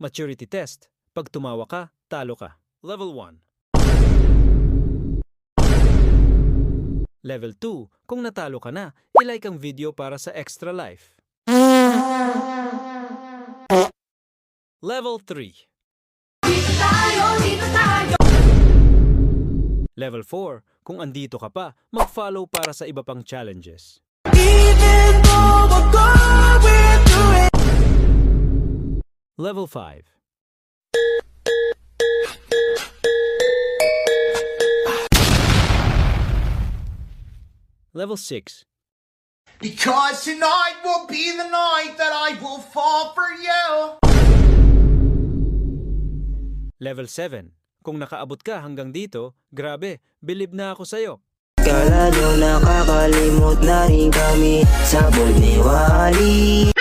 Maturity test. Pag tumawa ka, talo ka. Level 1. Level 2. Kung natalo ka na, ilike ang video para sa extra life. Level 3. Level 4. Kung andito ka pa, mag-follow para sa iba pang challenges. Level 5. Level 6. Because tonight will be the night that I will fall for you. Level 7. Kung nakaabot ka hanggang dito, grabe, bilib na ako sa'yo. Kala nyo nakakalimot na rin kami sa Bulniwali.